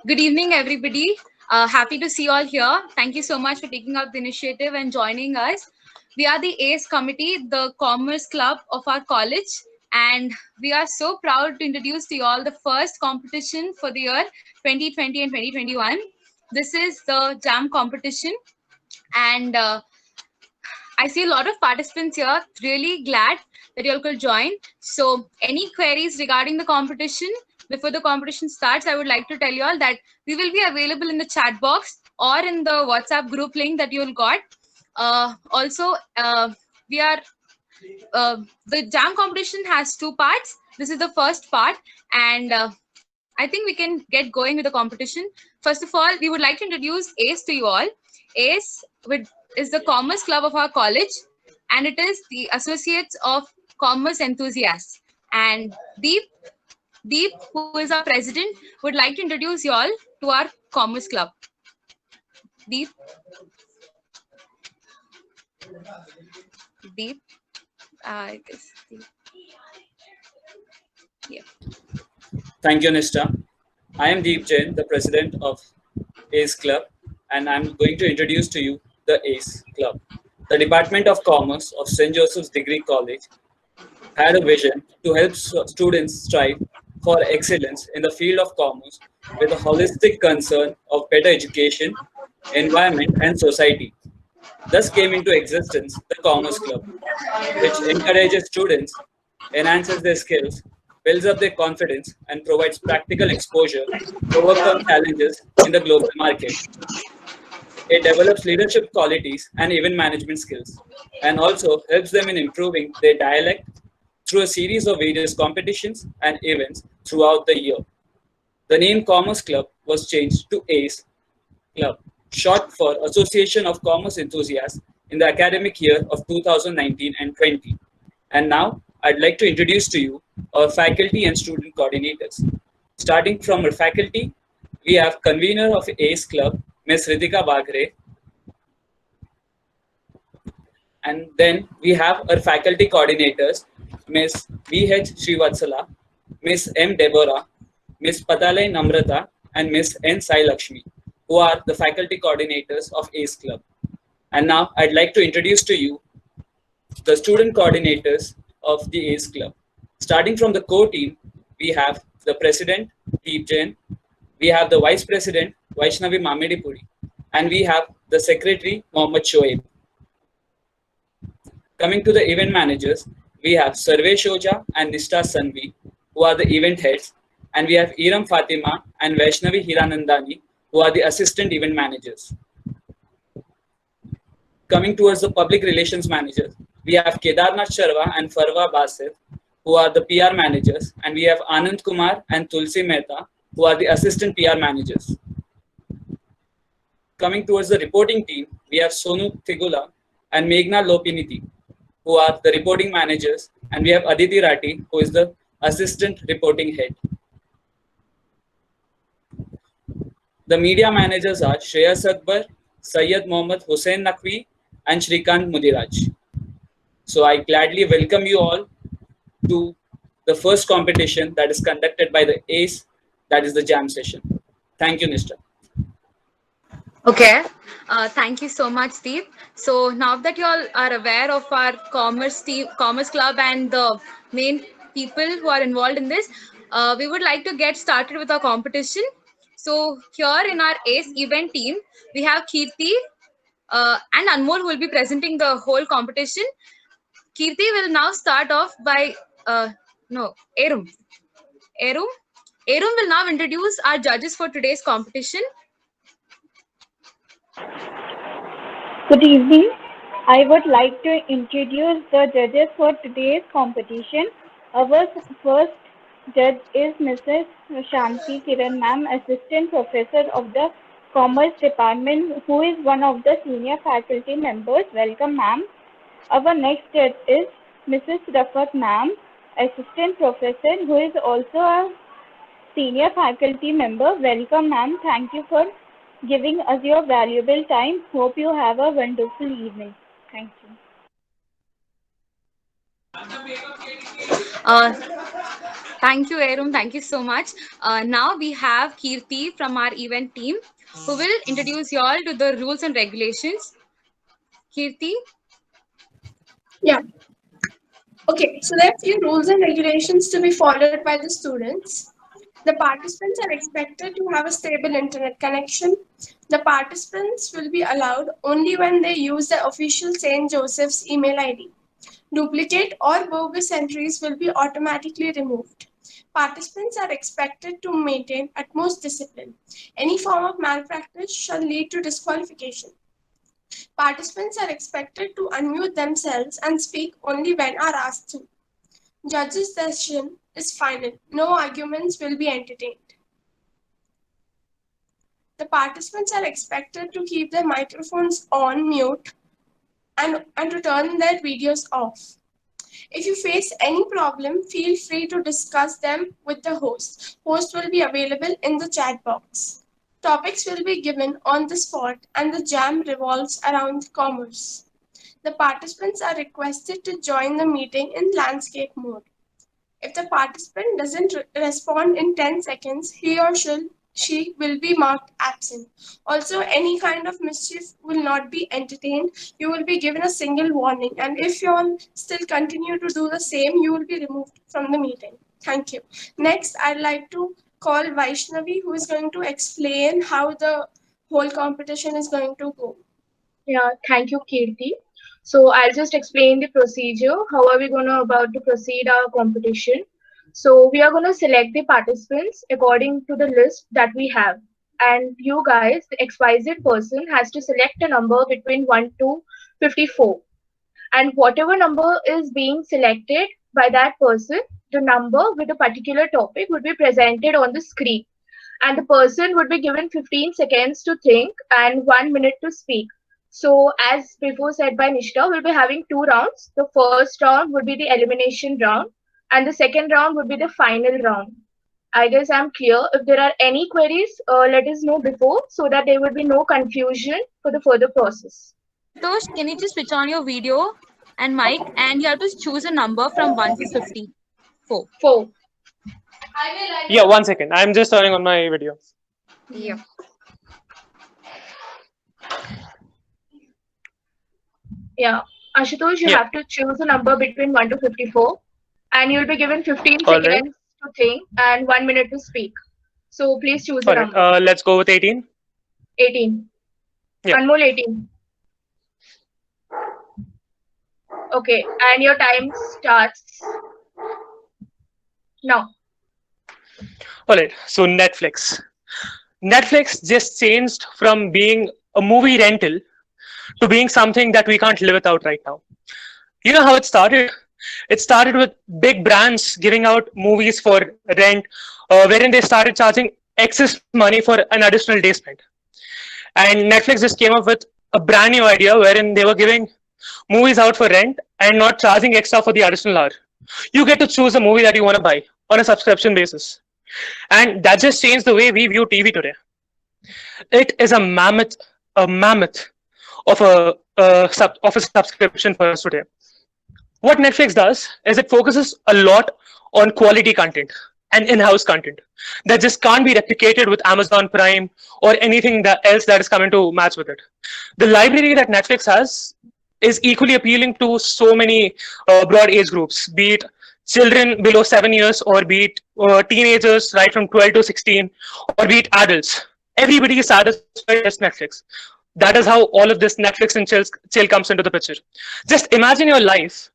Good evening, everybody. Happy to see you all here. Thank you so much for taking up the initiative and joining us. We are the ACE committee, the Commerce Club of our college, and we are so proud to introduce to you all the first competition for the year 2020 and 2021. This is the JAM competition, and I see a lot of participants here. Really glad that you all could join. So, any queries regarding the competition before the competition starts, I would like to tell you all that we will be available in the chat box or in the WhatsApp group link that you all got. Also, we are the jam competition has two parts. This is the first part, and I think we can get going with the competition. First of all, we would like to introduce ACE to you all. Is the Commerce Club of our college, and it is the Associates of Commerce Enthusiasts. And Deep, who is our president, would like to introduce you all to our Commerce Club. Deep, Deep, I guess. Deep. Yeah. Thank you, Nishta. I am Deep Jain, the president of ACE Club, and I'm going to introduce to you the ACE Club. The Department of Commerce of St. Joseph's Degree College had a vision to help students strive for excellence in the field of commerce with a holistic concern of better education, environment, and society. Thus came into existence the Commerce Club, which encourages students, enhances their skills, builds up their confidence, and provides practical exposure to overcome challenges in the global market. It develops leadership qualities and event management skills, and also helps them in improving their dialect through a series of various competitions and events throughout the year. The name Commerce Club was changed to ACE Club, short for Association of Commerce Enthusiasts, in the academic year of 2019 and 20. And now I'd like to introduce to you our faculty and student coordinators. Starting from our faculty, we have convener of ACE Club, Ms. Ritika Bagre. And then we have our faculty coordinators, Ms. V.H. Srivatsala, Ms. M. Deborah, Ms. Patalai Namrata, and Ms. N. Sai Lakshmi, who are the faculty coordinators of ACE Club. And now I'd like to introduce to you the student coordinators of the ACE Club. Starting from the core team, we have the president, Deep Jain, we have the vice president, Vaishnavi Mamedipuri, and we have the secretary, Mohammad Shoaib. Coming to the event managers, we have Sarvesh Oja and Nishta Sanvi, who are the event heads, and we have Iram Fatima and Vaishnavi Hiranandani, who are the assistant event managers. Coming towards the public relations managers, we have Kedarnath Sharma and Farwa Basif, who are the PR managers, and we have Anand Kumar and Tulsi Mehta, who are the assistant PR managers. Coming towards the reporting team, we have Sonu Tigula and Meghna Lopiniti, who are the reporting managers, and we have Aditi Rati, who is the assistant reporting head. The media managers are Shreyas Akbar, Syed Mohammad Hussain Naqvi, and Shrikant Mudiraj. So I gladly welcome you all to the first competition that is conducted by the ACE, that is the jam session. Thank you, Nishta. Okay. Thank you so much, Deep. So now that you all are aware of our commerce club and the main people who are involved in this, we would like to get started with our competition. So here in our ACE event team, we have Kirti and Anmol who will be presenting the whole competition. Kirti will now start off by Arum. Arum will now introduce our judges for today's competition. Good evening. I would like to introduce the judges for today's competition. Our first judge is Mrs. Shanti Kiran Ma'am, Assistant Professor of the Commerce Department, who is one of the senior faculty members. Welcome, ma'am. Our next judge is Mrs. Rafat Ma'am, Assistant Professor, who is also a senior faculty member. Welcome, ma'am. Thank you for giving us your valuable time. Hope you have a wonderful evening. Thank you. Thank you, Arum. Thank you so much. Now we have Kirti from our event team who will introduce you all to the rules and regulations. Kirti? Yeah. Okay, so there are few rules and regulations to be followed by the students. The participants are expected to have a stable internet connection. The participants will be allowed only when they use the official St. Joseph's email ID. Duplicate or bogus entries will be automatically removed. Participants are expected to maintain utmost discipline. Any form of malpractice shall lead to disqualification. Participants are expected to unmute themselves and speak only when are asked to. Judge's decision is final. No arguments will be entertained. The participants are expected to keep their microphones on mute and to turn their videos off. If you face any problem, feel free to discuss them with the host. Host will be available in the chat box. Topics will be given on the spot and the jam revolves around commerce. The participants are requested to join the meeting in landscape mode. If the participant doesn't respond in 10 seconds, he or she will be marked absent. Also, any kind of mischief will not be entertained. You will be given a single warning. And if you all still continue to do the same, you will be removed from the meeting. Thank you. Next, I'd like to call Vaishnavi, who is going to explain how the whole competition is going to go. Yeah, thank you, Kirti. So I'll just explain the procedure. How are we going to about to proceed our competition? So we are going to select the participants according to the list that we have. And you guys, the XYZ person has to select a number between 1 to 54. And whatever number is being selected by that person, the number with a particular topic would be presented on the screen. And the person would be given 15 seconds to think and 1 minute to speak. So as before said by Nishta, we'll be having 2 rounds. The first round would be the elimination round and the second round would be the final round. I guess I'm clear. If there are any queries, let us know before so that there would be no confusion for the further process. Tosh, can you just switch on your video and mic and you have to choose a number from 1 to 54. 4. Yeah, 1 second. I'm just turning on my video. Yeah. Yeah. Ashutosh, you have to choose a number between 1 to 54 and you'll be given 15 All right. seconds to think and 1 minute to speak. So please choose a All number. right. Let's go with 18. 18. Yeah. Anmol, 18. Okay, and your time starts now. All right. So Netflix. Netflix just changed from being a movie rental to being something that we can't live without right now. You know how it started? It started with big brands giving out movies for rent, wherein they started charging excess money for an additional day spent. And Netflix just came up with a brand new idea wherein they were giving movies out for rent and not charging extra for the additional hour. You get to choose a movie that you want to buy on a subscription basis. And that just changed the way we view TV today. It is a mammoth of a subscription for us today. What Netflix does is it focuses a lot on quality content and in-house content that just can't be replicated with Amazon Prime or anything else that is coming to match with it. The library that Netflix has is equally appealing to so many broad age groups, be it children below 7 years or be it teenagers right from 12 to 16 or be it adults. Everybody is satisfied with Netflix. That is how all of this Netflix and chill comes into the picture. Just imagine your life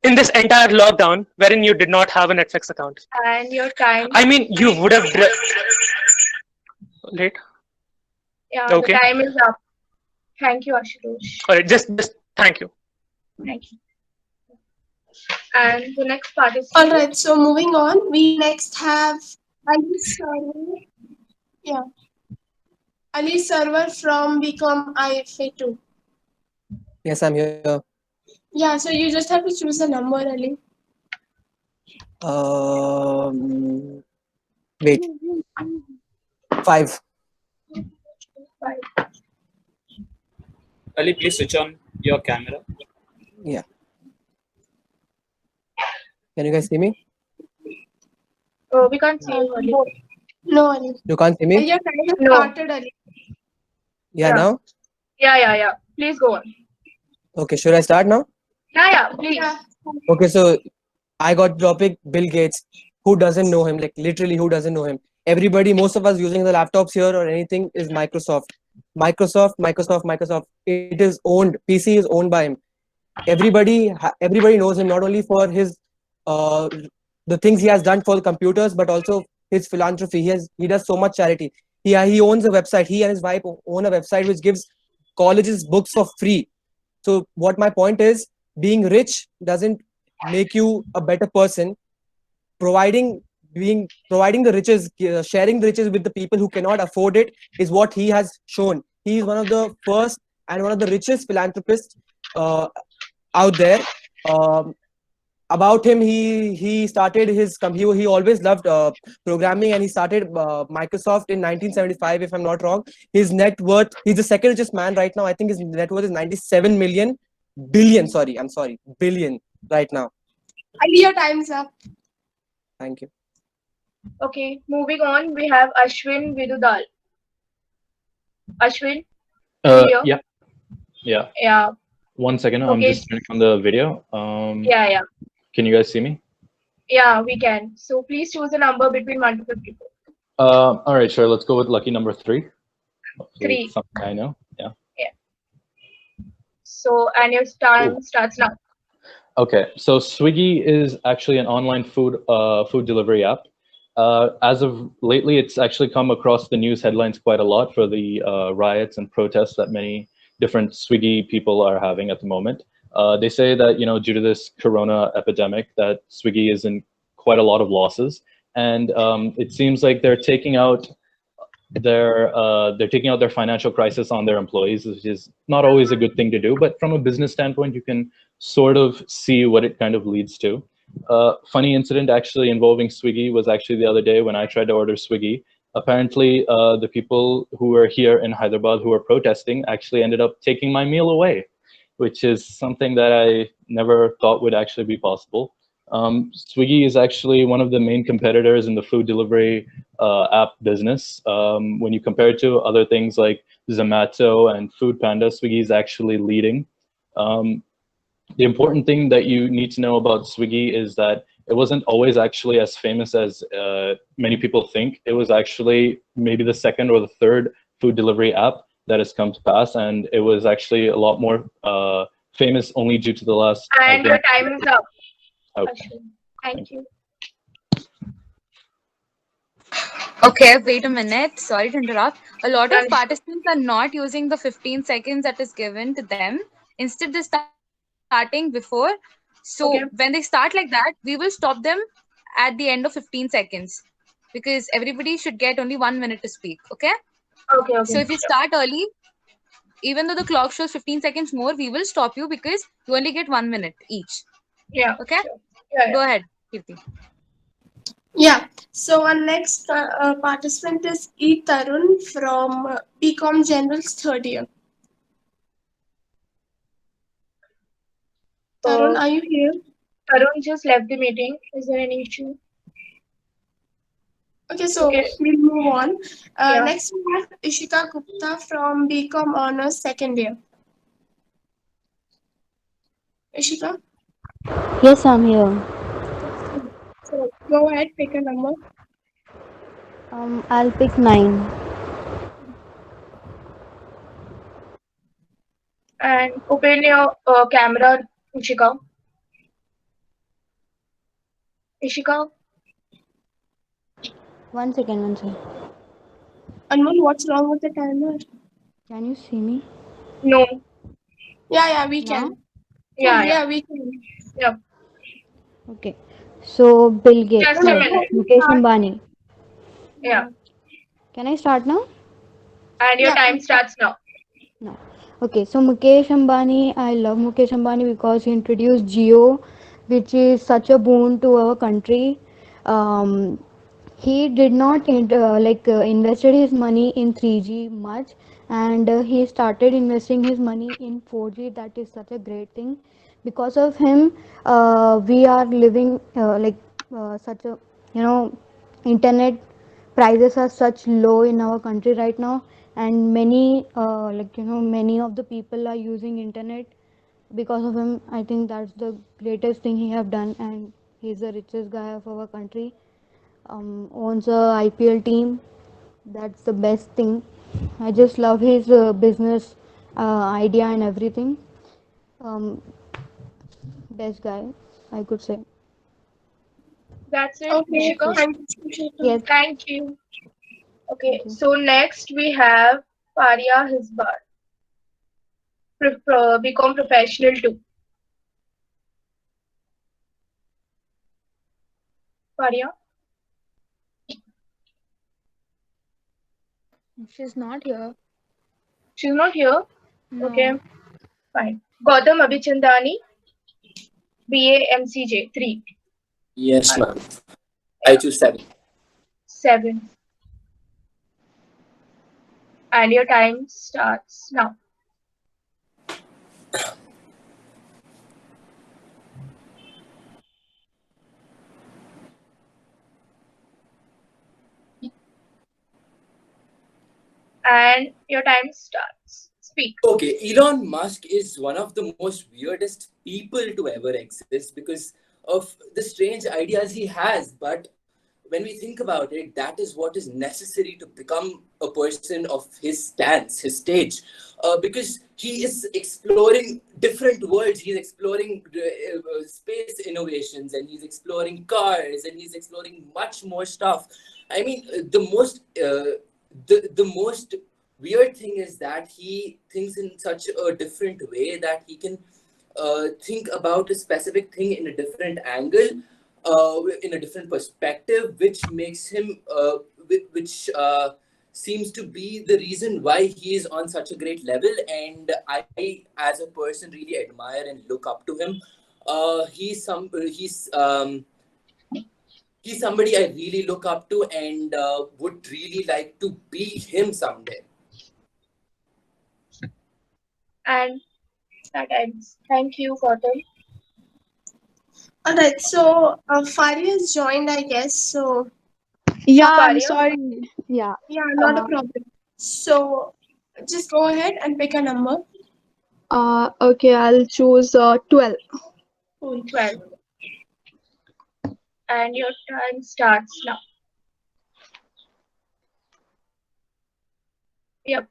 in this entire lockdown wherein you did not have a Netflix account. And your time. I mean, you would have... Late? Yeah, Okay. the time is up. Thank you, Ashutosh. All right, just thank you. Thank you. And the next participant. All right, so moving on, we next have Ali Server. Yeah. Ali Server from BCom IFA 2. Yes, I'm here. Yeah, so you just have to choose a number, Ali. Wait. 5. Ali, please switch on your camera. Yeah. Can you guys see me? We can't see you earlier. No, Ali. You can't see me? Your time has No. started, Ali. Yeah, Yeah. now? Yeah. Please go on. Okay, should I start now? Yeah, please. Yeah. Okay, so I got topic Bill Gates. Who doesn't know him? Like literally, who doesn't know him? Everybody, most of us using the laptops here or anything is Microsoft. Microsoft. It is owned. PC is owned by him. Everybody knows him not only for his uh, the things he has done for the computers, but also his philanthropy. He does so much charity. He owns a website. He and his wife own a website which gives colleges books for free. So what my point is, being rich doesn't make you a better person. Providing the riches, sharing the riches with the people who cannot afford it is what he has shown. He is one of the first and one of the richest philanthropists out there. About him, he started his he always loved programming, and he started Microsoft in 1975, if I'm not wrong. His net worth, he's the second richest man right now. I think his net worth is 97 million billion. I'm sorry, billion right now. Ali, your time's up. Thank you. Okay, moving on, we have Ashwin Vidudal. Ashwin? Here? Yeah. Yeah. 1 second. I'm Okay. just turning on the video. Yeah. Can you guys see me? Yeah, we can. So please choose a number between 1 to 54. All right, sure. Let's go with lucky number 3. Hopefully 3. Something I know. Yeah. So, and your time starts now. Okay. So Swiggy is actually an online food delivery app. As of lately, it's actually come across the news headlines quite a lot for the riots and protests that many different Swiggy people are having at the moment. They say that, due to this corona epidemic, that Swiggy is in quite a lot of losses, and it seems like they're taking out their financial crisis on their employees, which is not always a good thing to do. But from a business standpoint, you can sort of see what it kind of leads to. Funny incident actually involving Swiggy was actually the other day when I tried to order Swiggy. Apparently, the people who were here in Hyderabad who were protesting actually ended up taking my meal away, which is something that I never thought would actually be possible. Swiggy is actually one of the main competitors in the food delivery app business. When you compare it to other things like Zomato and Foodpanda, Swiggy is actually leading. The important thing that you need to know about Swiggy is that it wasn't always actually as famous as many people think. It was actually maybe the second or the third food delivery app that has come to pass, and it was actually a lot more famous only due to the last. And your time is up. Okay. Ashwin. Thank you. Okay, wait a minute. Sorry to interrupt. A lot of Done. participants are not using the 15 seconds that is given to them. Instead, they're starting before. So Okay. when they start like that, we will stop them at the end of 15 seconds because everybody should get only 1 minute to speak. Okay. Okay. So if you start early, even though the clock shows 15 seconds more, we will stop you because you only get 1 minute each. Yeah. Okay. Sure. Yeah. Go ahead, Kirti. Yeah. So our next participant is E. Tarun from BCom General's third year. Tarun, are you here? Tarun just left the meeting. Is there any issue? Okay, so Okay. we'll move on. Yeah. Next we have Ishika Gupta from BCom Honors second year. Ishika, Yes, I'm here. so go ahead, pick a number. I'll pick 9. And open your camera, Ishika. Ishika. 1 second. Anmol, what's wrong with the timer? Can you see me? No. Yeah, we Now? can. Yeah. We can. Yeah. Okay. So, Bill Gates. Just a minute. Mukesh Ambani. Yeah. Can I start now? And your Yeah. time starts now. No. Okay. So, Mukesh Ambani, I love Mukesh Ambani because he introduced Jio, which is such a boon to our country. He did not invested his money in 3G much, and he started investing his money in 4G. That is such a great thing. Because of him, we are living such a internet prices are such low in our country right now, and many many of the people are using internet because of him. I think that's the greatest thing he have done, and he's the richest guy of our country. Owns a IPL team. That's the best thing. I just love his business idea and everything. um, Best guy, I could say. That's it, Okay, Nishika. thank you, Shweta. Yes. Thank you. Okay, Thank you. so next we have Faria Hisbar, become professional too. Faria, She's not here. she's not here. No. Okay, fine. Gautam Abhichandani, BA MCJ 3. Yes, ma'am. I choose 7. 7. And your time starts now. And your time starts. Speak. Okay, Elon Musk is one of the most weirdest people to ever exist because of the strange ideas he has. But when we think about it, that is what is necessary to become a person of his stance, his stage. Because he is exploring different worlds. He's exploring space innovations, and he's exploring cars, and he's exploring much more stuff. I mean, the most weird thing is that he thinks in such a different way that he can think about a specific thing in a different angle, in a different perspective, which makes him, which seems to be the reason why he is on such a great level. And I, as a person, really admire and look up to him. He's somebody I really look up to and would really like to be him someday. And that ends. Thank you, Gautam. Alright, so Faria has joined, I guess. So Yeah, I'm Faria? sorry. Yeah. yeah, not a problem. So just go ahead and pick a number. Okay, I'll choose 12. Cool, 12. And your time starts now. Yep.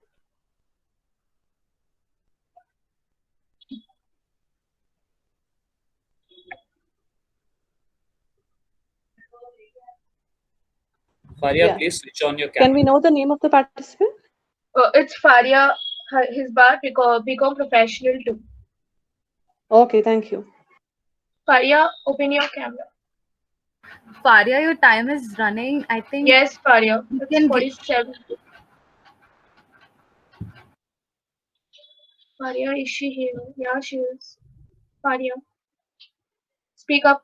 Faria, Yeah. please switch on your camera. Can we know the name of the participant? It's Faria Hisbar, become professional too. Okay, thank you. Faria, open your camera. Faria, your time is running. I think. Yes, Faria. You It's can 47. Faria, is she here? Yeah, she is. Faria, speak up.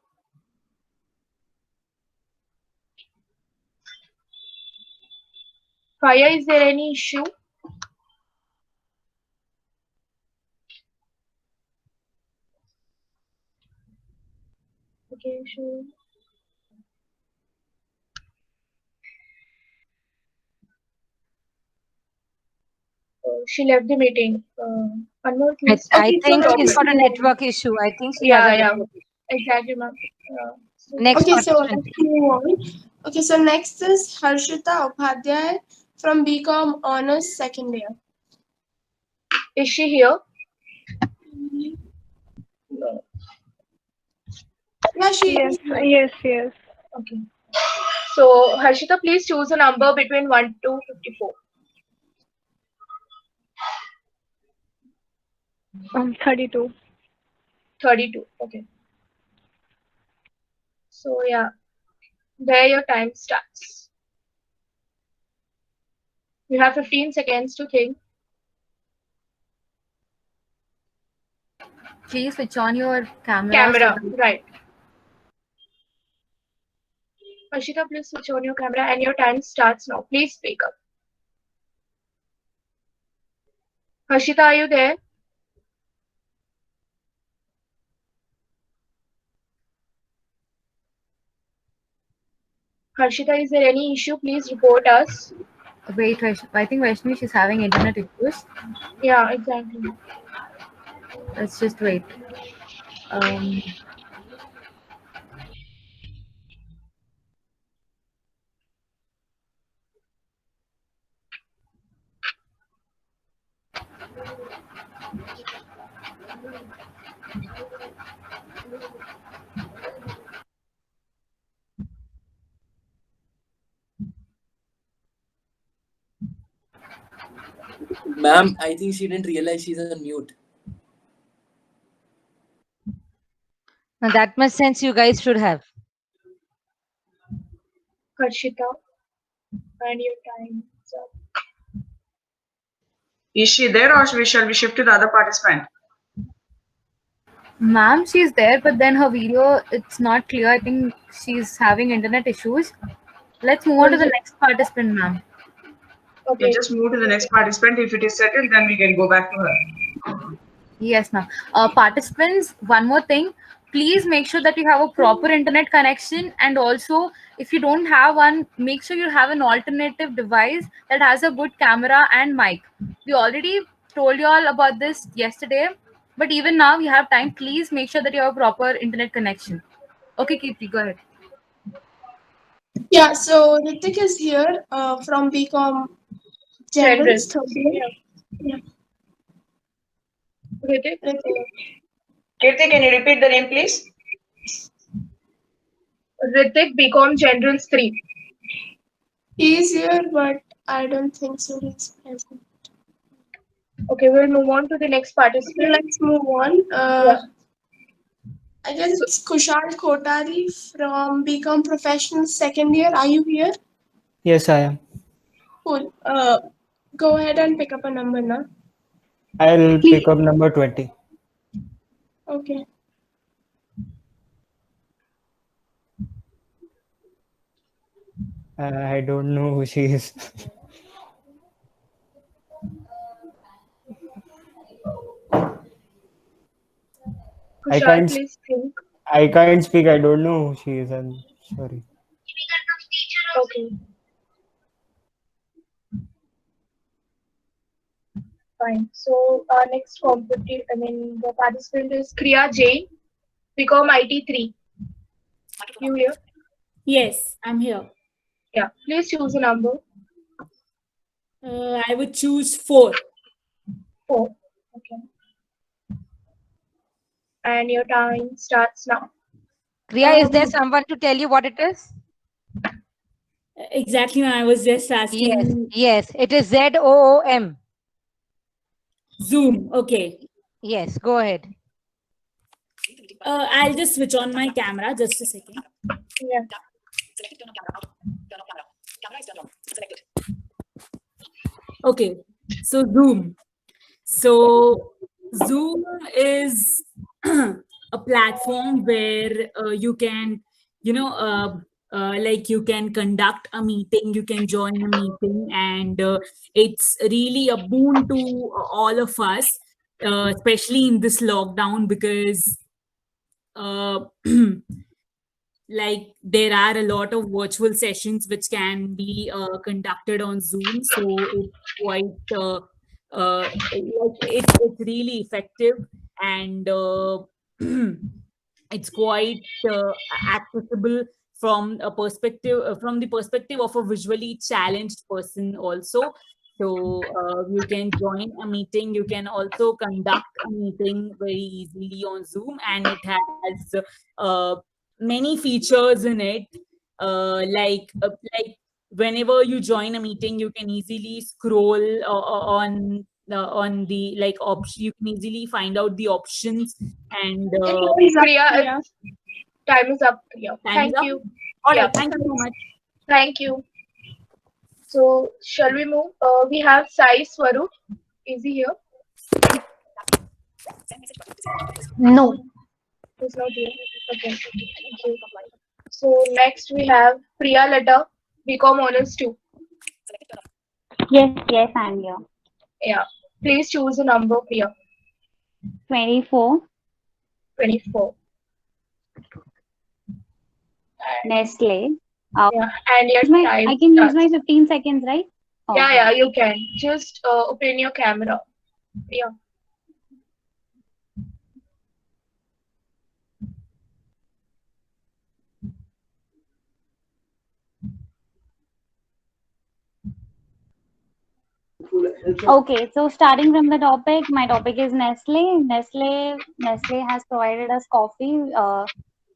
Faria, is there any issue? Okay, sure. She left the meeting. Anmol, please. I Okay, think so she's got a network issue. I think she yeah, has a yeah, network issue. exactly, ma'am. Next Okay, so participant. let's move on. Okay, so next is Harshita Upadhyay from BCom Honors second year. Is she here? No. Yeah, she Yes, is here. yes. Okay. So, Harshita, please choose a number between 1 to 54. 32. 32. Okay. So, yeah, there your time starts. You have 15 seconds to think. Please switch on your camera. Camera, right. Harshita, please switch on your camera and your time starts now. Please speak up. Harshita, are you there? Harshita, is there any issue? Please report us. Wait, I think Vaishnavi, she's having internet issues. Yeah, exactly. Let's just wait. Ma'am, I think she didn't realize she's on mute. Now that much sense you guys should have. Harshita, and your time is up. Is she there, or shall we shift to the other participant? Ma'am, she's there, but then her video, it's not clear. I think she's having internet issues. Let's move on to the next participant, ma'am. Okay, just move to the next participant. If it is settled, then we can go back to her. Yes, ma'am. Participants, one more thing. Please make sure that you have a proper internet connection, and also if you don't have one, make sure you have an alternative device that has a good camera and mic. We already told you all about this yesterday, but even now you have time. Please make sure that you have a proper internet connection. Okay, Kirti, go ahead. Yeah, so Ritik is here from BCom Generals. Yeah. Ritik, Kirti, can you repeat the name, please? Ritik, BCom Generals 3. He is here, but I don't think so. He's present. Okay, we'll move on to the next participant. Let's move on. I guess it's Kushal Kotari from BCom Professional second year. Are you here? Yes, I am. Cool. Go ahead and pick up a number now. I'll pick up number 20. Okay. I don't know who she is. Kushal, please think. I can't speak. I don't know who she is. I'm sorry. Okay. Fine. So our next the participant is Kriya Jain, BCom IT 3. You here? Yes, I'm here. Yeah. Please choose a number. I would choose 4. 4. Okay. And your time starts now. Kriya, is there someone to tell you what it is? Exactly, I was just asking. Yes, it is ZOOM. Zoom, okay. Yes, go ahead. I'll just switch on my camera, just a second. Yeah. Okay, so Zoom. So Zoom is a platform where you can, like you can conduct a meeting, you can join a meeting, and it's really a boon to all of us, especially in this lockdown, because like there are a lot of virtual sessions which can be conducted on Zoom, so it's quite it's really effective, and it's quite accessible from a perspective from the perspective of a visually challenged person also. So you can join a meeting, you can also conduct a meeting very easily on Zoom, and it has many features in it, like whenever you join a meeting, you can easily scroll on the like option. You can easily find out the options, and Kriya, time is up. Kriya. Time is Thank up? you. All right, Yeah. thank you so much. Thank you. So shall we move? We have Sai Swarup. Is he here? No. He's not here. Okay. Thank you. So next we have Priya Lata, BCom Honors 2. Yes, I'm here. Yeah. Please choose a number, Priya. 24. 24. Nestle. Yeah, and your I time can use starts. my 15 seconds, right? Yeah, yeah, you can. Just open your camera. Yeah. Okay, so starting from the topic, my topic is Nestle. Nestle has provided us coffee.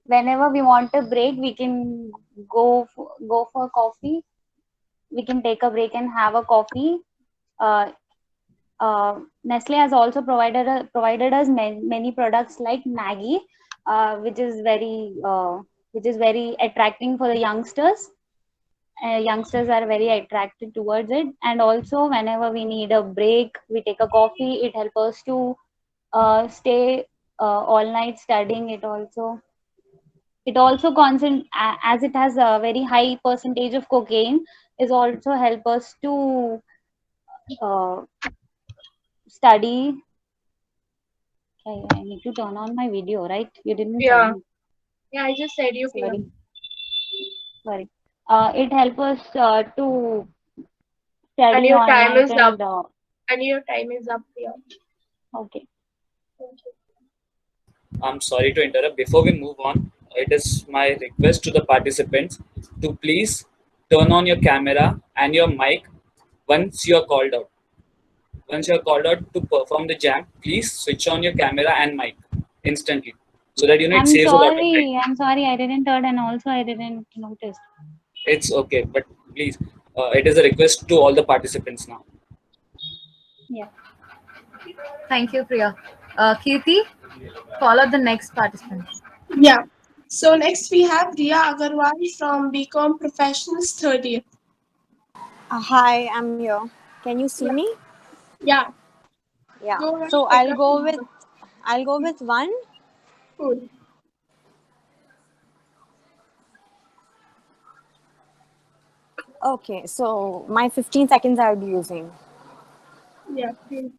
Whenever we want a break, we can go for coffee. We can take a break and have a coffee. Uh, Nestle has also provided us many products like Maggie, which is very attracting for the youngsters. Youngsters are very attracted towards it, and also whenever we need a break, we take a coffee. It helps us to stay all night studying. It also as it has a very high percentage of cocaine, is also help us to uh, study. Okay, I need to turn on my video, right? You didn't tell Yeah. me. Yeah, I just said you Sorry. can. Sorry. It helps us to And study your all time night is up. and And your time is up here. okay. Thank you. I'm sorry to interrupt. Before we move on, it is my request to the participants to please turn on your camera and your mic once you are called out. Once you are called out to perform the jam, please switch on your camera and mic instantly so that it saves a lot of time. I'm sorry, I didn't heard, and also I didn't notice. It's okay, but please, it is a request to all the participants now. Yeah. Thank you, Priya. Kirti, follow the next participant. Yeah. So next we have Riya Agarwal from BCom Professionals third year. Hi, I'm here. Can you see me? Yeah. Yeah. Go ahead, So take I'll up go number. with one. Cool. Okay, so my 15 seconds I'll be using. Yeah. Cool.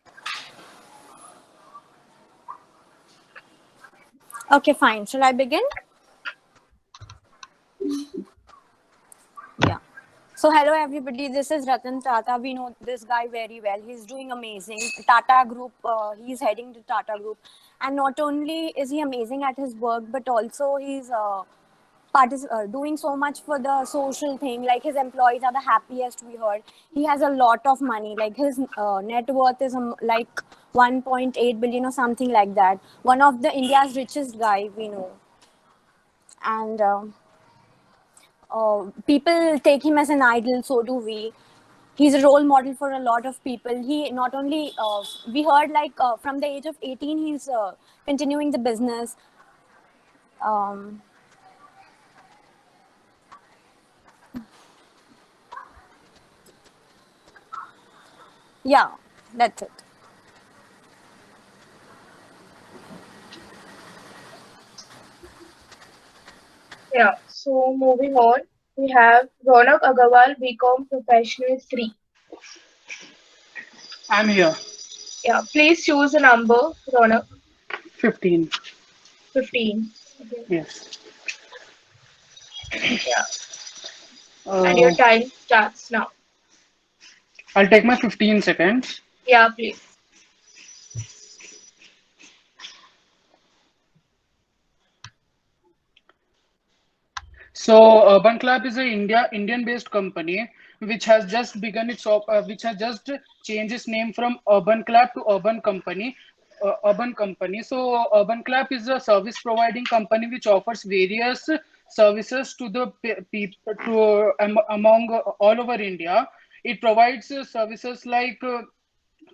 Okay, fine. Shall I begin? Yeah. So hello everybody, this is Ratan Tata. We know this guy very well. He's doing amazing. Tata Group, he's heading to Tata Group. And not only is he amazing at his work, but also he's doing so much for the social thing. Like his employees are the happiest we heard. He has a lot of money. Like his net worth is like 1.8 billion or something like that. One of the India's richest guy we know. And people take him as an idol, so do we. He's a role model for a lot of people. He not only we heard like from the age of 18 he's continuing the business. Yeah, that's it. Yeah. So moving on, we have Ronak Agarwal, BCom Professional 3. I'm here. Yeah. Please choose a number, Ronak. 15. 15. Okay. Yes. Yeah. And your time starts now. I'll take my 15 seconds. Yeah, please. So Urban Club is a Indian-based company which has just begun which has just changed its name from Urban Club to Urban Company. Urban Company. So Urban Club is a service providing company which offers various services to the people among all over India. It provides services like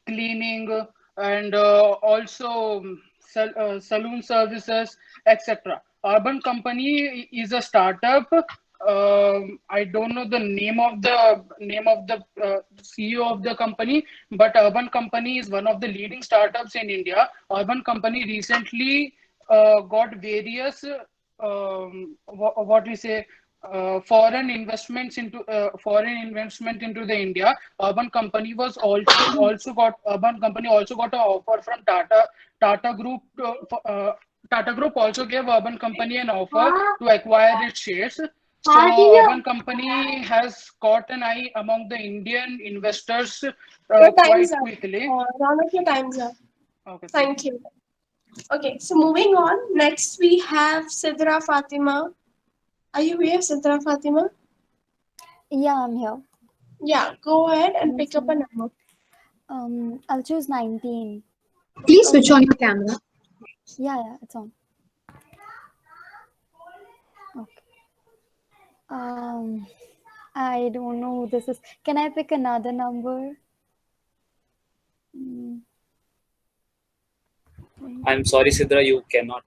cleaning and also saloon services, etc. Urban Company is a startup. I don't know the name of the CEO of the company, but Urban Company is one of the leading startups in India. Urban Company recently got various what we say foreign investment into the India. Urban Company also got an offer from Tata Group. Tata Group also gave Urban Company an offer to acquire its shares. So Urban Company has caught an eye among the Indian investors Your quite time's up. quickly. Round of your time's up. Okay, Thank you. Okay, so moving on. Next we have Sidra Fatima. Are you here, Sidra Fatima? Yeah, I'm here. Yeah, go ahead and pick up a number. I'll choose 19. Please switch on your camera. Yeah, it's on. Okay. I don't know who this is. Can I pick another number? I'm sorry, Sidra, you cannot.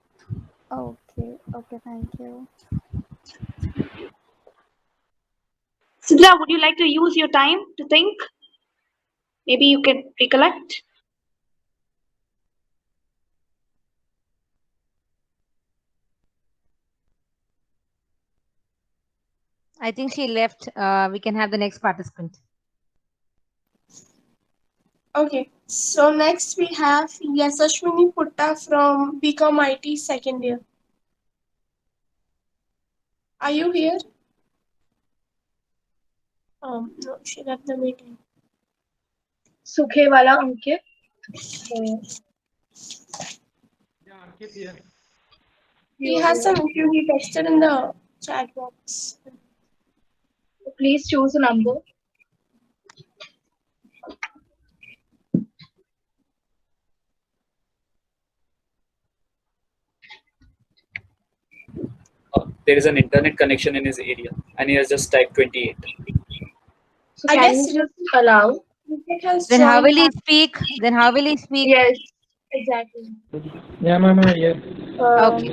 Okay, thank you. Sidra, would you like to use your time to think? Maybe you can recollect. I think she left. We can have the next participant. Okay, so next we have Yasashwini Putta from BCom IT second year. Are you here? No, she left the meeting. Sukhewala Ankit. He has some issue. He texted in the chat box. Please choose a number. There is an internet connection in his area, and he has just typed 28. So I guess just allow. Then how will he speak? Yes, exactly. Yeah, mama, yeah. Okay.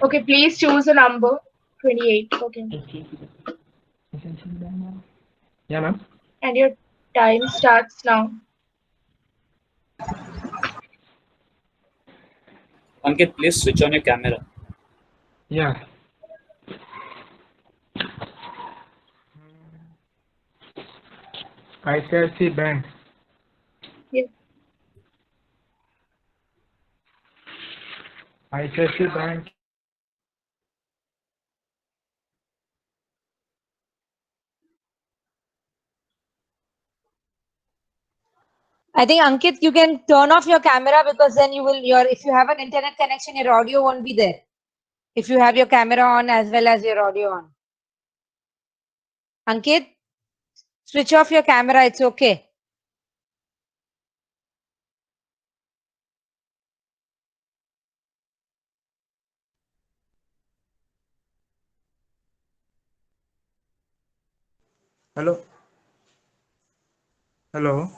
Okay, please choose a number. 28. Okay. Yeah, ma'am. And your time starts now. Ankit, please switch on your camera. Yeah. ICICI Bank. Yes. ICICI Bank. I think Ankit, you can turn off your camera because then if you have an internet connection, your audio won't be there. If you have your camera on as well as your audio on. Ankit, switch off your camera, it's okay. Hello. Hello.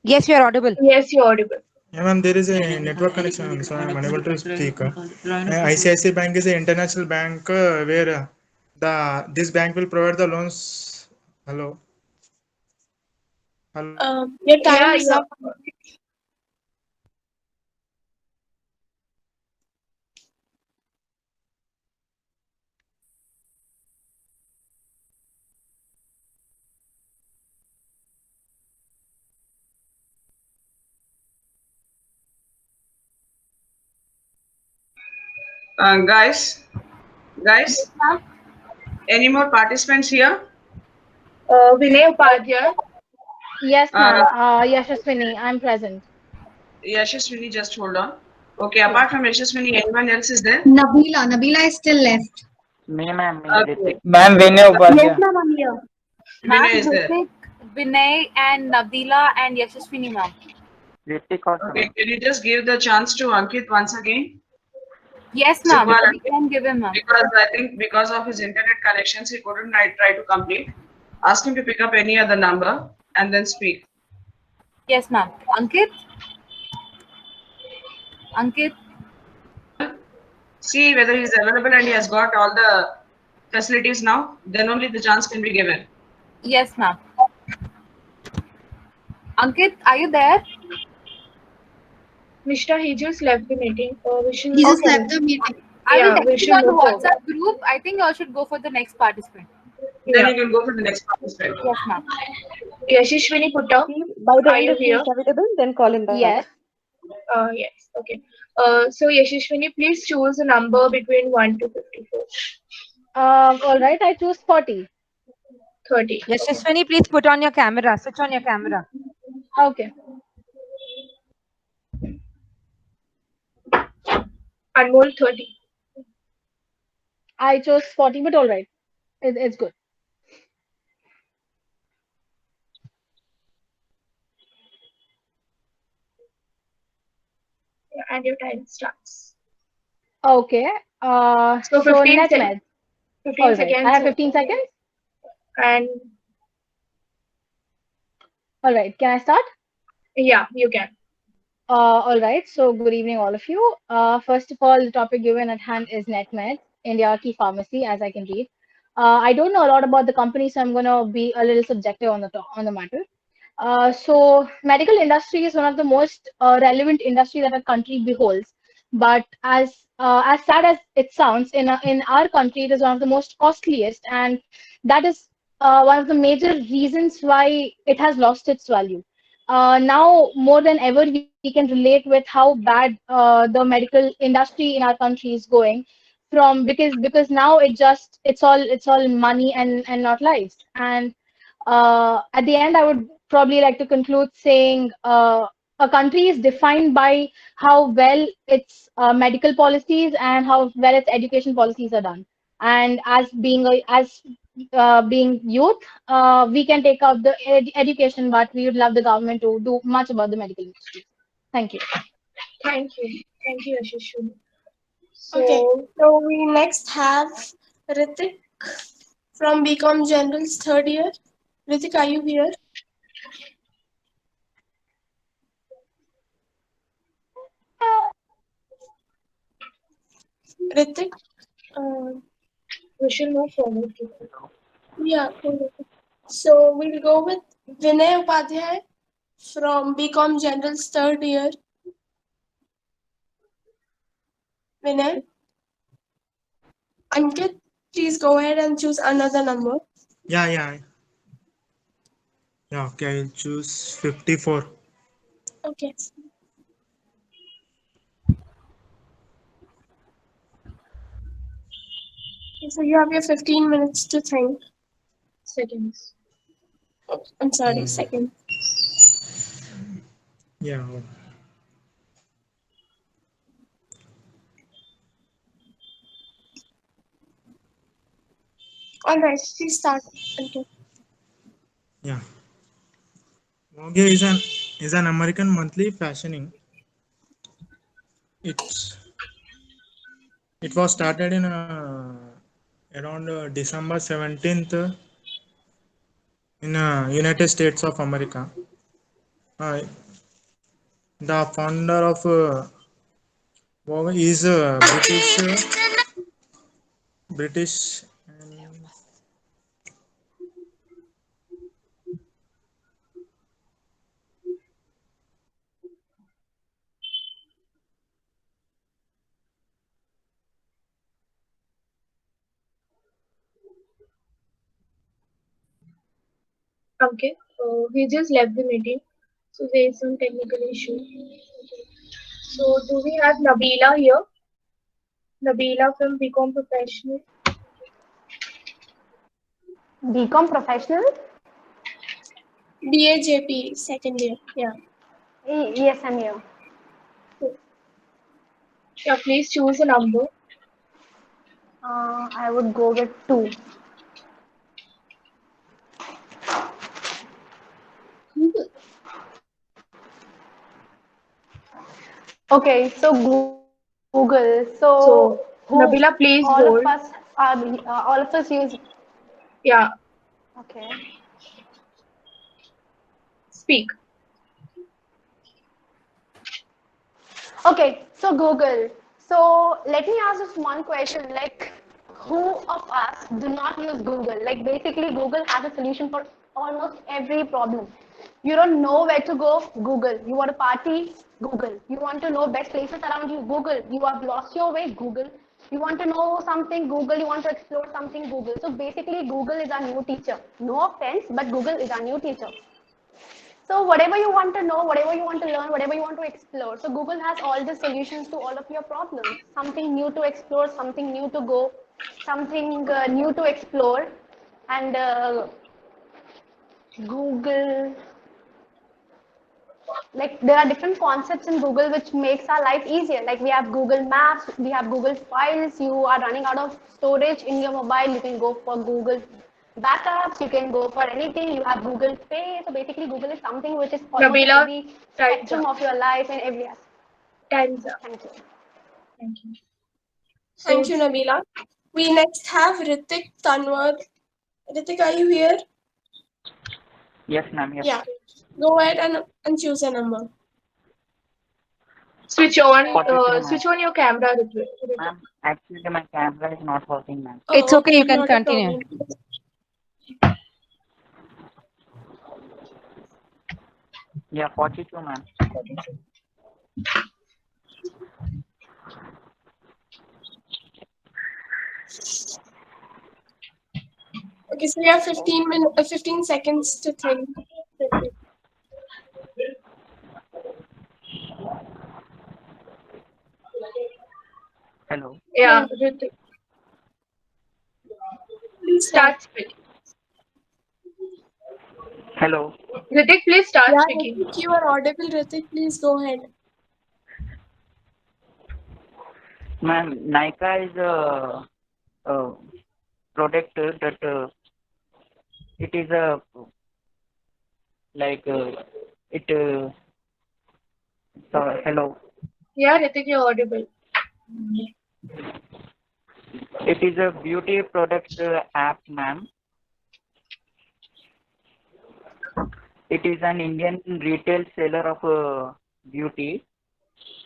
Yes, you are audible. Yes, you're audible. Yeah, ma'am, there is a network connection, so I'm unable to speak. ICICI Bank is an international bank where this bank will provide the loans. Hello. Hello. Your time is up. Guys, any more participants here? Vinay Upadhyay. Yes, ma'am. Yashaswini, I'm present. Yashaswini, just hold on. Okay, apart from Yashaswini, anyone else is there? Nabila is still left. Me, ma'am. Okay. Ma'am, Vinay Upadhyay. Yes, ma'am, I'm here. Vinay is there. Vinay and Nabila and Yashaswini ma'am. Okay, can you just give the chance to Ankit once again? Yes, ma'am. We can give him, ma'am. Because I think because of his internet connections, he couldn't try to complete. Ask him to pick up any other number and then speak. Yes, ma'am. Ankit? Ankit? See whether he's available and he has got all the facilities now. Then only the chance can be given. Yes, ma'am. Ankit, are you there? Mishra, he just left the meeting. He just left the meeting. I will we text should you on the move forward. WhatsApp group. I think you all should go for the next participant. Then you can go for the next participant. Yes, ma'am. Yashaswini Putta, By the are end you if he here? is available, then call him back. Yes. Yes. Okay. So Yashashwini, please choose a number between 1 to 54. All right, I choose 40. 30. Yashaswini, please put on your camera. Switch on your camera. Okay. Anmol, 30. I chose 40, but all right. It's good. And your time starts. Okay. So 15 net seconds. math. 15 All right. seconds. I have 15 seconds. And All right. Can I start? yeah, you can. All right. So good evening, all of you. First of all, the topic given at hand is NetMed, India Key Pharmacy, as I can read. I don't know a lot about the company, so I'm gonna be a little subjective on the matter. So medical industry is one of the most relevant industry that a country beholds. But as sad as it sounds, in our country, it is one of the most costliest, and that is one of the major reasons why it has lost its value. Now more than ever, we can relate with how bad the medical industry in our country is going from, because now it's all money and not lives. And at the end, I would probably like to conclude saying a country is defined by how well its medical policies and how well its education policies are done. And as being youth, we can take up the education, but we would love the government to do much about the medical industry. Thank you. Thank you. Thank you, Yashashwini. Okay, so we next have Ritik from BCom General's third year. Ritik, are you here? Ritik? We should move forward. Yeah. So we'll go with Vinay Upadhyay from BCom General's third year. Vinay? Ankit, please go ahead and choose another number. Yeah. Yeah, okay, I'll choose 54. Okay. So you have your 15 minutes to think. Seconds. Oh, I'm sorry, second. Yeah. All right, please start. Okay. Yeah. Vogue is an American monthly fashioning. It was started in around December 17th in United States of America. The founder of Vogue is British. Okay. He just left the meeting. So there is some technical issue. So do we have Nabila here? Nabila from BCom Professional. BCom Professional? BAJP, second year. Yeah. Yes, I'm here. Yeah, please choose a number. I would go with 2. Okay, so Google. So Nabila, please all hold. of us are all of us use. Yeah. Okay. Speak. Okay, so Google. So let me ask just one question. Like, who of us do not use Google? Like, basically, Google has a solution for almost every problem. You don't know where to go, Google. You want to party, Google. You want to know best places around you, Google. You have lost your way, Google. You want to know something, Google. You want to explore something, Google. So basically, Google is our new teacher. No offense, but Google is our new teacher. So whatever you want to know, whatever you want to learn, whatever you want to explore. So Google has all the solutions to all of your problems. Something new to explore, something new to go, something new to explore. And Google, like there are different concepts in Google which makes our life easier. Like we have Google Maps, we have Google Files. You are running out of storage in your mobile, you can go for Google Backups, you can go for anything. You have Google Pay. So basically Google is something which is almost Nabila, every spectrum of your life and every aspect. Time's up. Thank you. Thank you. Thank you, Nabila. We next have Ritik Tanwar. Ritik, are you here? Yes, ma'am. Yes. Yeah. Go ahead and choose a number. Switch on your camera, Ritik. Ma'am, actually my camera is not working, ma'am. It's okay, you can not a continue. problem. Yeah, 42, ma'am. Okay, so you have 15 seconds to think. Hello. Yeah, Ritik. Please start speaking. Hello. Ritik, please start Yeah, speaking. Ritik, you are audible, Ritik. Please go ahead. Ma'am, Nykaa is a product that it is a like it. Hello. Yeah, Ritik, you're audible. It is a beauty product app, ma'am. It is an Indian retail seller of beauty,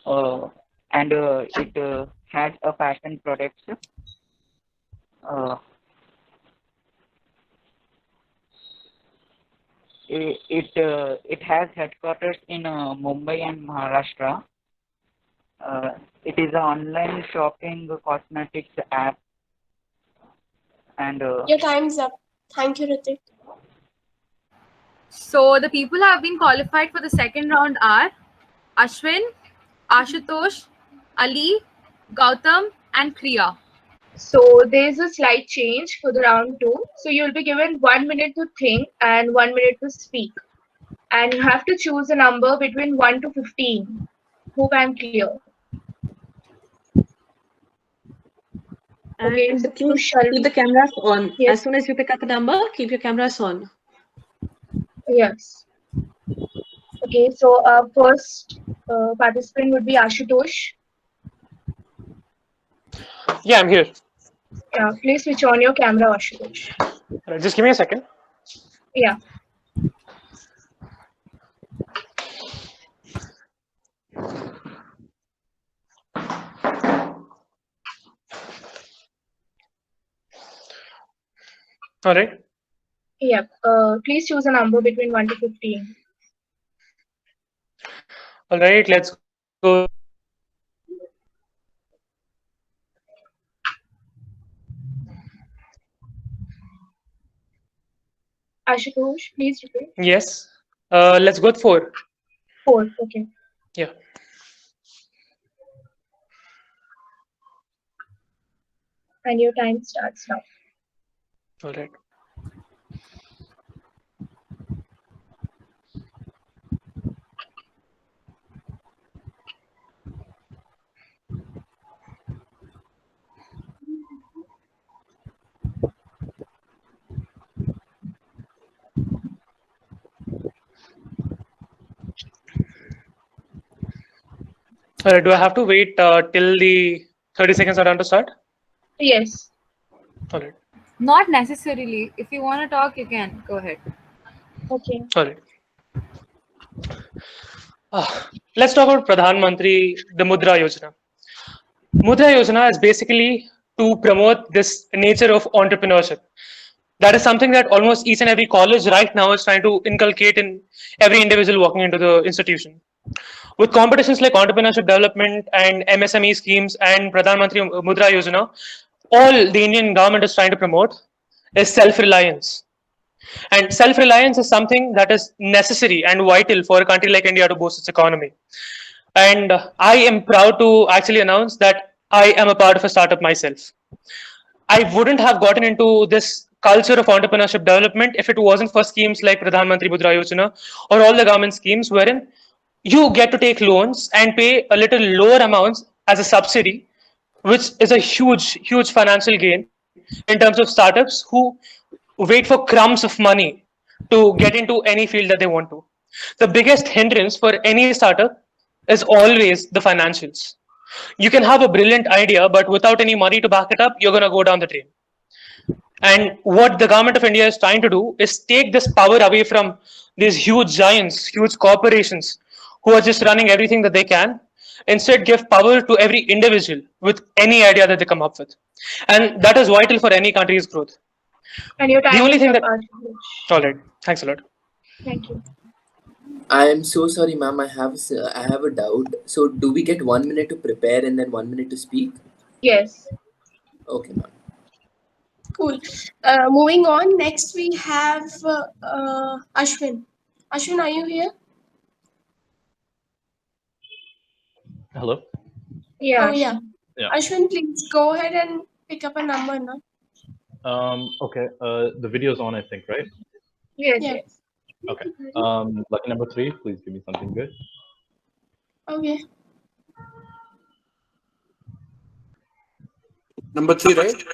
and it has a fashion products. It has headquarters in Mumbai and Maharashtra. It is an online shopping cosmetics app, and Your time's up. Thank you, Ritik. So the people who have been qualified for the second round are Ashwin, Ashutosh, Ali, Gautam, and Kriya. So there's a slight change for the round 2. So you'll be given 1 minute to think and 1 minute to speak. And you have to choose a number between 1 to 15. Hope I'm clear. Okay, And so keep the cameras on. As soon as you pick up a number, keep your cameras on. Yes. Okay, so our first participant would be Ashutosh. Yeah, I'm here. Yeah, please switch on your camera, Ashutosh. Just give me a second. Yeah. All right. Yeah. Please choose a number between 1 to 15. All right. Let's go. Ashutosh, please repeat. Yes. Let's go with 4. 4. Okay. Yeah. And your time starts now. All right. All right. Do I have to wait till the 30 seconds are done to start? Yes. All right. Not necessarily. If you want to talk, you can. Go ahead. Okay. All right. Let's talk about Pradhan Mantri, the Mudra Yojana. Mudra Yojana is basically to promote this nature of entrepreneurship. That is something that almost each and every college right now is trying to inculcate in every individual walking into the institution. With competitions like entrepreneurship development and MSME schemes and Pradhan Mantri Mudra Yojana, all the Indian government is trying to promote is self-reliance. And self-reliance is something that is necessary and vital for a country like India to boost its economy. And I am proud to actually announce that I am a part of a startup myself. I wouldn't have gotten into this culture of entrepreneurship development if it wasn't for schemes like Pradhan Mantri Mudra Yojana or all the government schemes wherein you get to take loans and pay a little lower amounts as a subsidy, which is a huge financial gain in terms of startups who wait for crumbs of money to get into any field that they want to. The biggest hindrance for any startup is always the financials. You can have a brilliant idea, but without any money to back it up, you're going to go down the drain. And what the government of India is trying to do is take this power away from these huge giants, huge corporations who are just running everything that they can. Instead, give power to every individual with any idea that they come up with. And that is vital for any country's growth. And your time The only is thing up, that. Ashutosh. All right. Thanks a lot. Thank you. I am so sorry, ma'am. I have a doubt. So, do we get 1 minute to prepare and then 1 minute to speak? Yes. Okay, ma'am. Cool. Moving on. Next, we have Ashwin. Ashwin, are you here? Hello. Yeah. Oh, yeah. Yeah. Ashwin, please go ahead and pick up a number now. Okay. The video's on, I think, right? Yes. Yeah. Yes. Okay. Lucky number 3. Please give me something good. Okay. Number 3, right?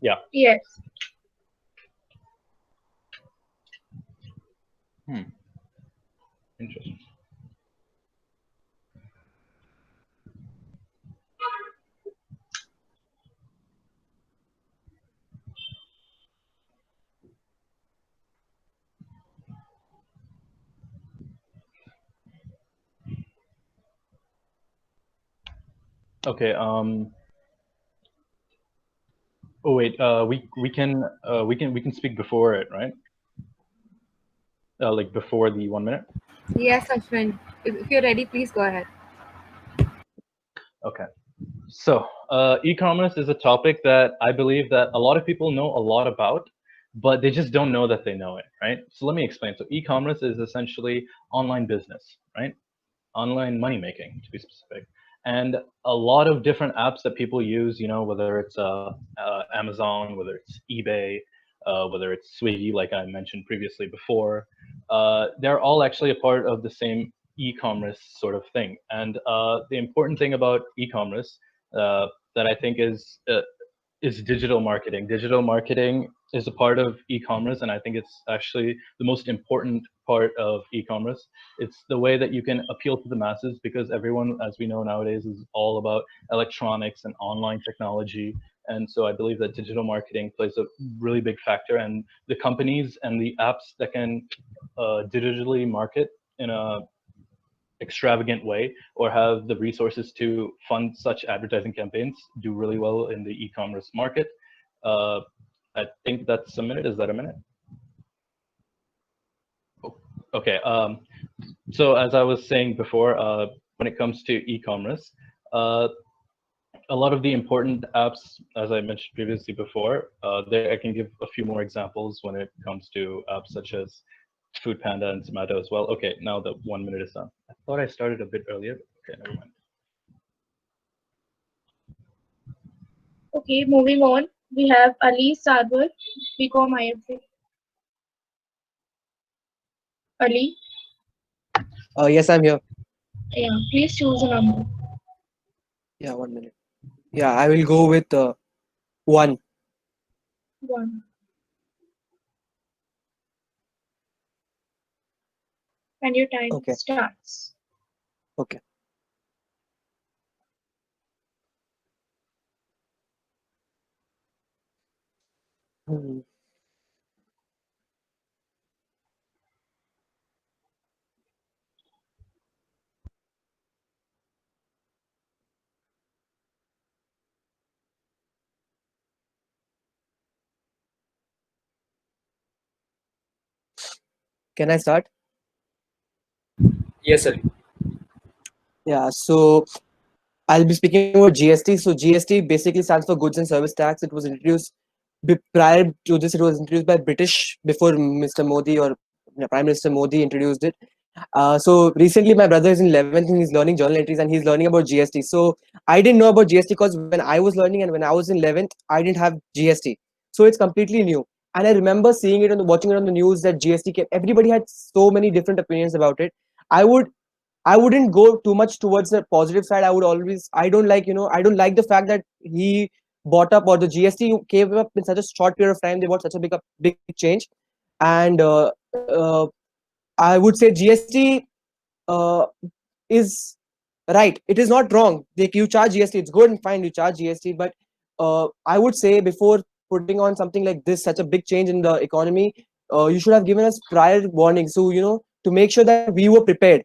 Yeah. Yes. Interesting. Okay. Oh wait. We can speak before it, right? Like before the 1 minute. Yes, Ashwin. If you're ready, please go ahead. Okay. So e-commerce is a topic that I believe that a lot of people know a lot about, but they just don't know that they know it, right? So let me explain. So e-commerce is essentially online business, right? Online money making, to be specific. And a lot of different apps that people use, you know, whether it's Amazon, whether it's eBay, whether it's Swiggy, like I mentioned previously before, they're all actually a part of the same e-commerce sort of thing. And the important thing about e-commerce that I think is digital marketing. Digital marketing is a part of e-commerce, and I think it's actually the most important part of e-commerce. It's the way that you can appeal to the masses, because everyone, as we know nowadays, is all about electronics and online technology. And so I believe that digital marketing plays a really big factor, and the companies and the apps that can digitally market in a extravagant way or have the resources to fund such advertising campaigns do really well in the e-commerce market. I think that's a minute. Is that a minute? Okay. So as I was saying before, when it comes to e-commerce, a lot of the important apps, as I mentioned previously before, there I can give a few more examples when it comes to apps such as Food Panda and Zomato as well. Okay, now the 1 minute is done. I thought I started a bit earlier. Okay, never mind. Okay, moving on. We have Ali Sarwar, BCom IFA. Ali? Yes, I'm here. Yeah, please choose a number. Yeah, 1 minute. Yeah, I will go with 1. 1. And your time starts. Okay. Can I start? Yes, sir. Yeah, so I'll be speaking about GST. So GST basically stands for Goods and Service Tax. It was introduced prior to this, it was introduced by British before Mr. Modi or Prime Minister Modi introduced it. So recently, my brother is in 11th and he's learning journal entries and he's learning about GST. So I didn't know about GST because when I was learning and when I was in 11th, I didn't have GST. So it's completely new. And I remember seeing it and watching it on the news that GST came. Everybody had so many different opinions about it. I wouldn't go too much towards the positive side. I don't like, I don't like the fact that he bought up, or the GST came up in such a short period of time. They bought such a big change. And I would say GST is right. It is not wrong. You charge GST, it's good and fine, you charge GST. But I would say before putting on something like this, such a big change in the economy, you should have given us prior warning. So, to make sure that we were prepared.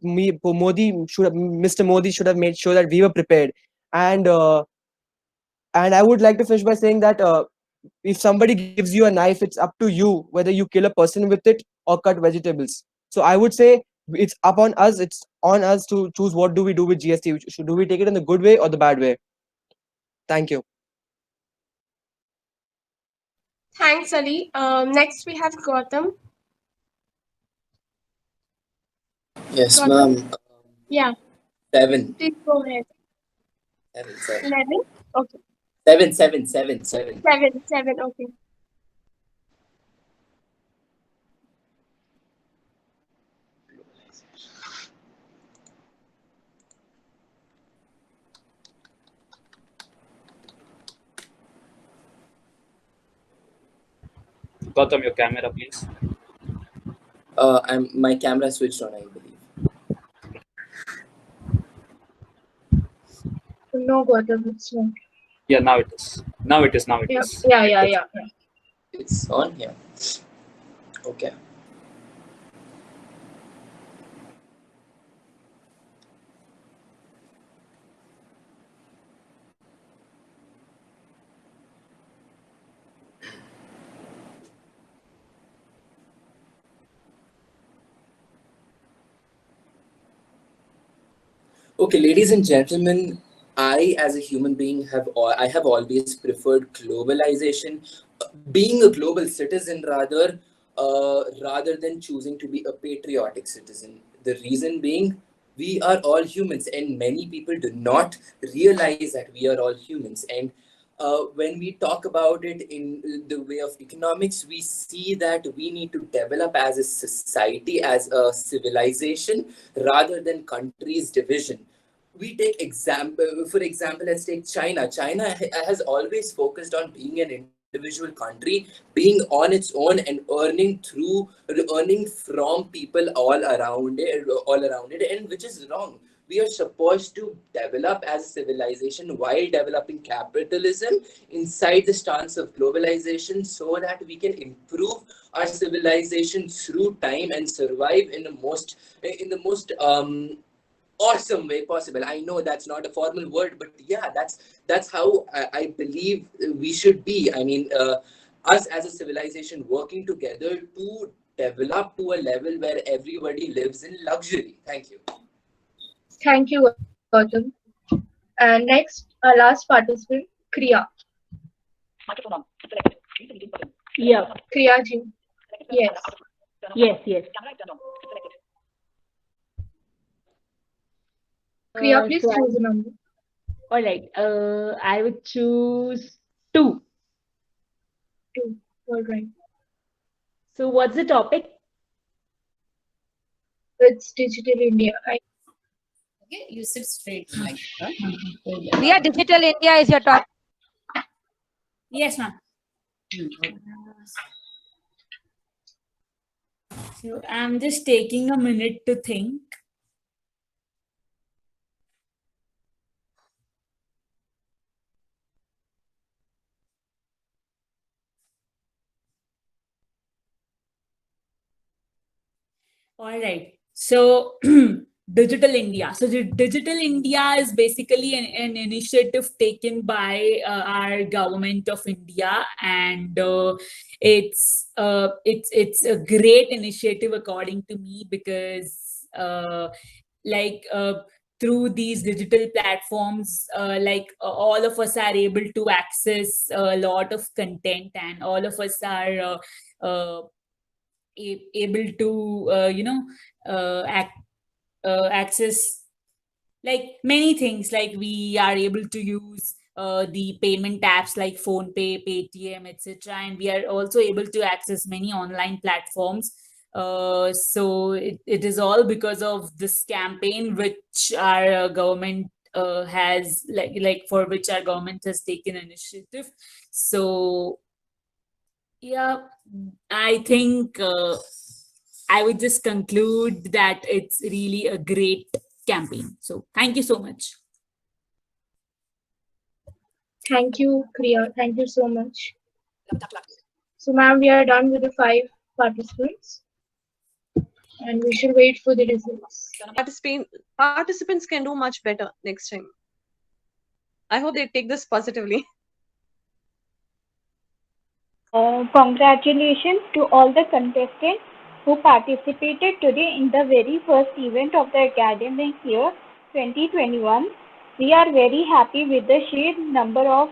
Mr. Modi should have made sure that we were prepared. And I would like to finish by saying that if somebody gives you a knife, it's up to you whether you kill a person with it or cut vegetables. So I would say it's upon us. It's on us to choose what do we do with GST. Do we take it in the good way or the bad way? Thank you. Thanks, Ali. Next, we have Gautam. Yes, Gautam? ma'am. Yeah, 7. please go ahead. 7. 11? Okay. 7. 7, okay. Gautam, your camera, please. My camera switched on, I believe. No, Gautam, it's not. Yeah, now it is. Now it is. Yeah. It's on here. Okay. Okay, ladies and gentlemen, I, as a human being, have always preferred globalization, being a global citizen rather than choosing to be a patriotic citizen. The reason being, we are all humans, and many people do not realize that we are all humans. And when we talk about it in the way of economics, we see that we need to develop as a society, as a civilization, rather than countries' division. We take for example, let's take China. China has always focused on being an individual country, being on its own and earning from people all around it, and which is wrong. We are supposed to develop as a civilization while developing capitalism inside the stance of globalization, so that we can improve our civilization through time and survive in the most awesome way possible. I know that's not a formal word, but yeah, that's how I believe we should be. I mean, us as a civilization working together to develop to a level where everybody lives in luxury. Thank you. Thank you, Gautam. And next, our last participant, Kriya. Yeah. Kriya ji. Yes. Yes. Kriya, please So choose a number. all right. I would choose 2. 2. All right. So what's the topic? It's Digital India. Okay, you sit straight. Priya, Digital India is your topic. Yes, ma'am. So I'm just taking a minute to think. All right. So Digital India. So the Digital India is basically an initiative taken by our government of India, and it's a great initiative according to me, because through these digital platforms, all of us are able to access a lot of content, and all of us are able to access like many things. Like we are able to use the payment apps like PhonePe, Paytm, etc., and we are also able to access many online platforms. So it is all because of this campaign which our government has for which our government has taken initiative. So yeah, I think I would just conclude that it's really a great campaign. So thank you so much. Thank you, Kriya. Thank you so much. So, ma'am, we are done with the 5 participants, and we should wait for the results. Participants can do much better next time. I hope they take this positively. Congratulations to all the contestants who participated today in the very first event of the academic year 2021. We are very happy with the sheer number of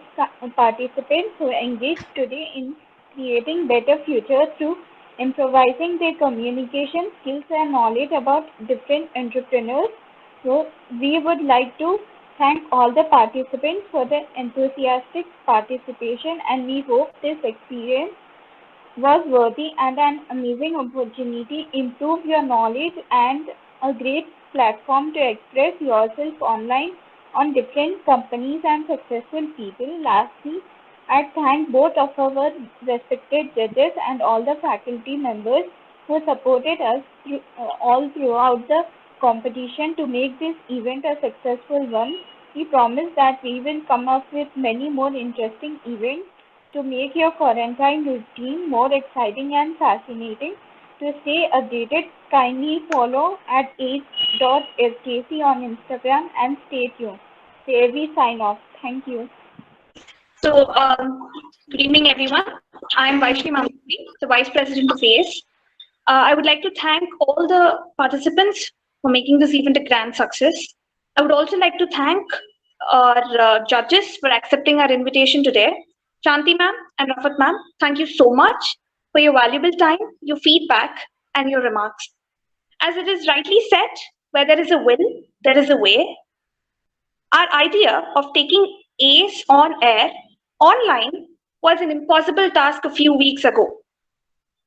participants who engaged today in creating better futures through improvising their communication skills and knowledge about different entrepreneurs. So we would like to thank all the participants for their enthusiastic participation, and we hope this experience was worthy and an amazing opportunity, improve your knowledge, and a great platform to express yourself online on different companies and successful people. Lastly, I thank both of our respected judges and all the faculty members who supported us all throughout the competition to make this event a successful one. We promise that we will come up with many more interesting events to make your quarantine routine more exciting and fascinating. To stay updated, kindly follow at ace.fkc on Instagram and stay tuned. There we sign off. Thank you. So, good evening, everyone. I'm Vaishnavi Mamuri, the Vice President of ACE. I would like to thank all the participants for making this event a grand success. I would also like to thank our judges for accepting our invitation today. Shanti ma'am and Rafat ma'am, thank you so much for your valuable time, your feedback, and your remarks. As it is rightly said, where there is a will, there is a way. Our idea of taking ACE on air online was an impossible task a few weeks ago.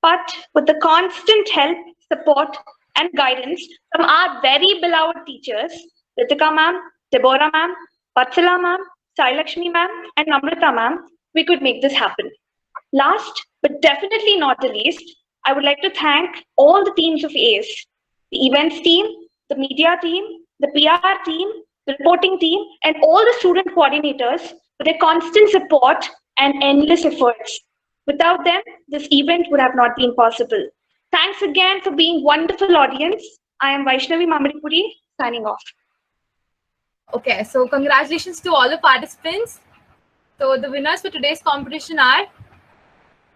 But with the constant help, support, and guidance from our very beloved teachers, Ritika ma'am, Deborah ma'am, Vatsala ma'am, Sai Lakshmi ma'am, and Namrata ma'am, we could make this happen. Last, but definitely not the least, I would like to thank all the teams of ACE, the events team, the media team, the PR team, the reporting team, and all the student coordinators for their constant support and endless efforts. Without them, this event would have not been possible. Thanks again for being wonderful audience. I am Vaishnavi Mamripuri, signing off. Okay, so congratulations to all the participants. So the winners for today's competition are,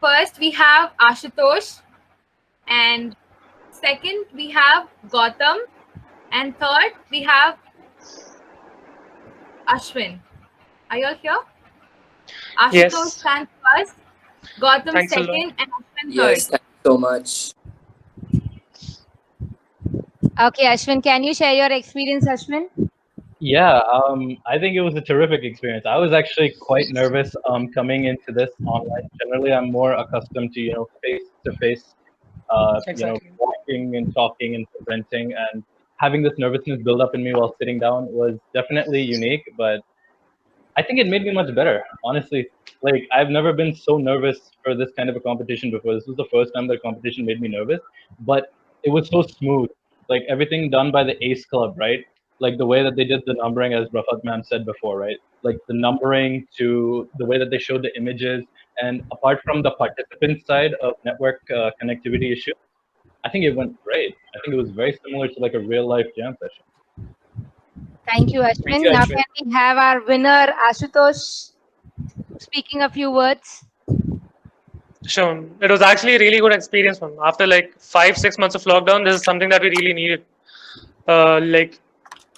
first we have Ashutosh, and second we have Gautam, and third we have Ashwin. Are you all here? Ashutosh Yes. stands first, Gautam Thanks a lot. second, and Ashwin Yes, third. thank you so much. Okay, Ashwin, can you share your experience, Ashwin? Yeah, I think it was a terrific experience. I was actually quite nervous coming into this online. Generally, I'm more accustomed to face-to-face, Exactly. walking and talking and presenting, and having this nervousness build up in me while sitting down was definitely unique. But I think it made me much better, honestly. Like, I've never been so nervous for this kind of a competition before. This was the first time that a competition made me nervous, but it was so smooth. Like, everything done by the ACE Club, right? Like, the way that they did the numbering, as Rafat ma'am said before, right? Like, the numbering to the way that they showed the images. And apart from the participant side of network connectivity issue, I think it went great. I think it was very similar to like a real life jam session. Thank you, Ashwin. Thank you, Now Ashwin. can we have our winner, Ashutosh, speaking a few words? Sure. It was actually a really good experience, man. After like 5-6 months of lockdown, this is something that we really needed. Like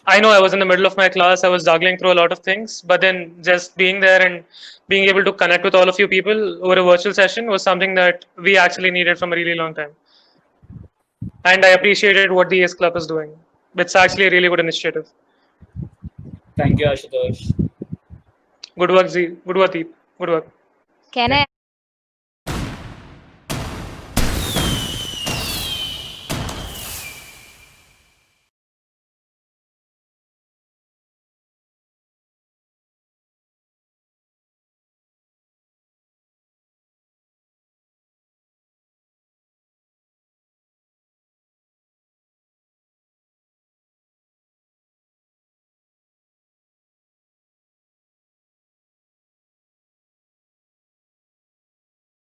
I know I was in the middle of my class, I was juggling through a lot of things, but then just being there and being able to connect with all of you people over a virtual session was something that we actually needed from a really long time. And I appreciated what the ACE Club is doing. It's actually a really good initiative. Thank you, Ashutosh. Good work, Z. Good work, Deep. Good work. Can I